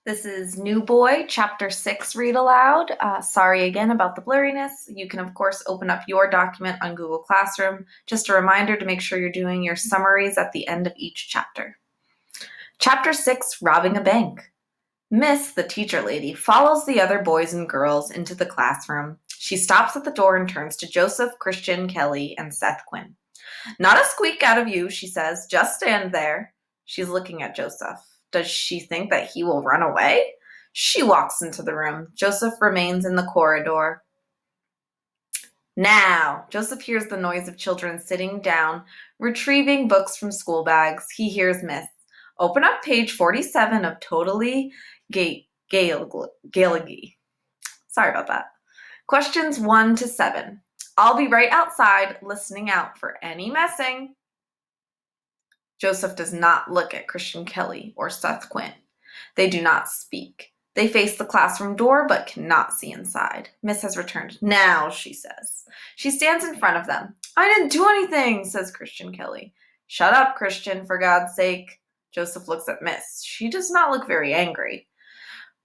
This is New Boy, Chapter 6, Read Aloud. Sorry again about the blurriness. You can, of course, open up your document on Google Classroom. Just a reminder to make sure you're doing your summaries at the end of each chapter. Chapter 6, Robbing a Bank. Miss, the teacher lady, follows the other boys and girls into the classroom. She stops at the door and turns to Joseph, Christian, Kelly, and Seth Quinn. "Not a squeak out of you," she says. "Just stand there." She's looking at Joseph. Does she think that he will run away? She walks into the room. Joseph remains in the corridor. Now, Joseph hears the noise of children sitting down, retrieving books from school bags. He hears Miss. "Open up page 47 of Totally Galagy." Sorry about that. Questions 1 to 7. I'll be right outside, listening out for any messing. Joseph does not look at Christian Kelly or Seth Quinn. They do not speak. They face the classroom door but cannot see inside. Miss has returned. "Now," she says. She stands in front of them. "I didn't do anything," says Christian Kelly. "Shut up, Christian, for God's sake." Joseph looks at Miss. She does not look very angry.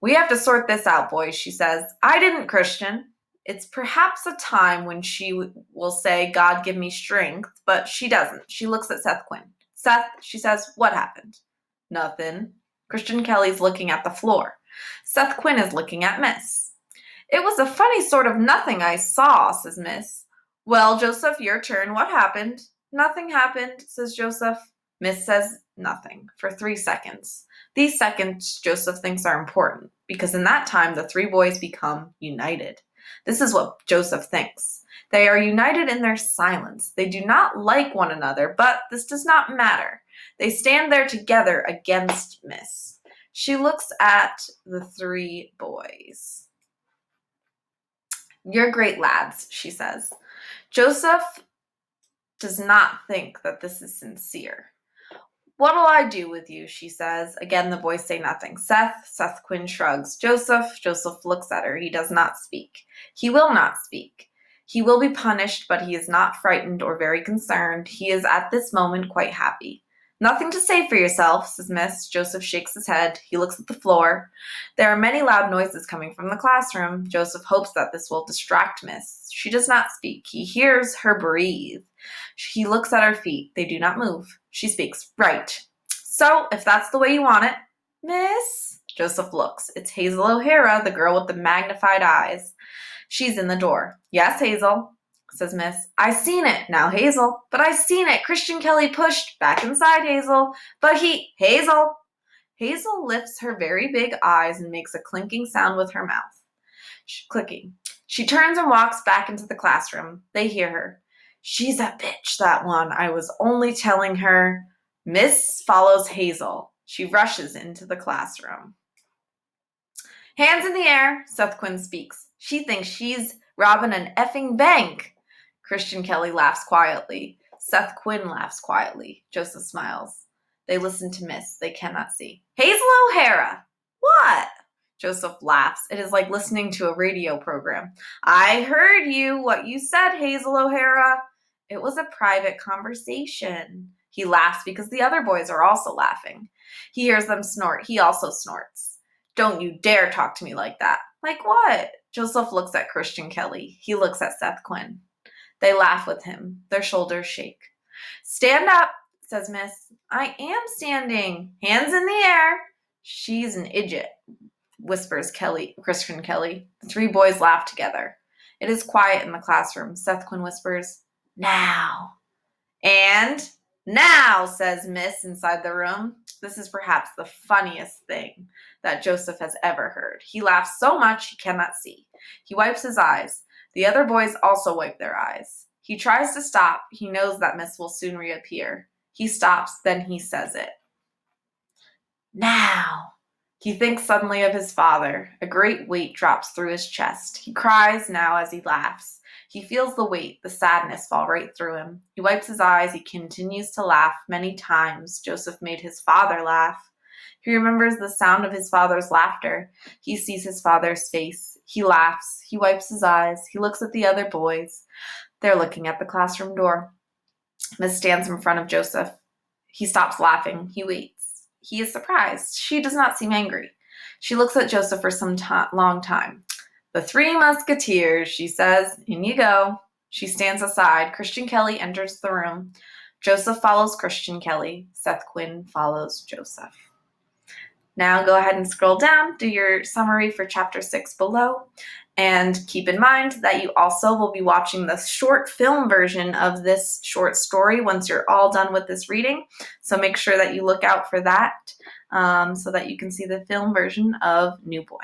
"We have to sort this out, boys," she says. "I didn't, Christian." It's perhaps a time when she will say, "God give me strength," but she doesn't. She looks at Seth Quinn. "Seth," she says, "what happened?" "Nothing." Christian Kelly's looking at the floor. Seth Quinn is looking at Miss. "It was a funny sort of nothing I saw," says Miss. "Well, Joseph, your turn. What happened?" "Nothing happened," says Joseph. Miss says nothing for 3 seconds. These seconds Joseph thinks are important because in that time the 3 boys become united. This is what Joseph thinks. They are united in their silence. They do not like one another, but this does not matter. They stand there together against Miss. She looks at the 3 boys. "You're great lads," she says. Joseph does not think that this is sincere. "What'll I do with you?" she says. Again, the boys say nothing. Seth Quinn shrugs. Joseph looks at her. He does not speak. He will not speak. He will be punished, but he is not frightened or very concerned. He is at this moment quite happy. "Nothing to say for yourself," says Miss. Joseph shakes his head. He looks at the floor. There are many loud noises coming from the classroom. Joseph hopes that this will distract Miss. She does not speak. He hears her breathe. He looks at her feet. They do not move. She speaks. "Right. So, if that's the way you want it." "Miss?" Joseph looks. It's Hazel O'Hara, the girl with the magnified eyes. She's in the door. "Yes, Hazel," says Miss. "I seen it." "Now, Hazel." "But I seen it. Christian Kelly pushed." "Back inside, Hazel." "But Hazel." Hazel lifts her very big eyes and makes a clinking sound with her mouth. Clicking. She turns and walks back into the classroom. They hear her. "She's a bitch, that one. I was only telling her." Miss follows Hazel. She rushes into the classroom. "Hands in the air," Seth Quinn speaks. "She thinks she's robbing an effing bank." Christian Kelly laughs quietly. Seth Quinn laughs quietly. Joseph smiles. They listen to Miss. They cannot see. "Hazel O'Hara." "What?" Joseph laughs. It is like listening to a radio program. "I heard you, what you said, Hazel O'Hara." "It was a private conversation." He laughs because the other boys are also laughing. He hears them snort. He also snorts. "Don't you dare talk to me like that." "Like what?" Joseph looks at Christian Kelly. He looks at Seth Quinn. They laugh with him. Their shoulders shake. "Stand up," says Miss. "I am standing." "Hands in the air." "She's an idiot," whispers Christian Kelly. The 3 boys laugh together. It is quiet in the classroom. Seth Quinn whispers, "Now." "And now," says Miss inside the room. This is perhaps the funniest thing that Joseph has ever heard. He laughs so much he cannot see. He wipes his eyes. The other boys also wipe their eyes. He tries to stop. He knows that Miss will soon reappear. He stops, then he says it. "Now." He thinks suddenly of his father. A great weight drops through his chest. He cries now as he laughs. He feels the weight, the sadness fall right through him. He wipes his eyes. He continues to laugh. Many times Joseph made his father laugh. He remembers the sound of his father's laughter. He sees his father's face. He laughs. He wipes his eyes. He looks at the other boys. They're looking at the classroom door. Miss stands in front of Joseph. He stops laughing. He waits. He is surprised. She does not seem angry. She looks at Joseph for some long time. The Three Musketeers, she says. In you go. She stands aside. Christian Kelly enters the room. Joseph follows Christian Kelly. Seth Quinn follows Joseph. Now go ahead and scroll down, do your summary for chapter 6 below, and keep in mind that you also will be watching the short film version of this short story once you're all done with this reading. So make sure that you look out for that so that you can see the film version of New Boy.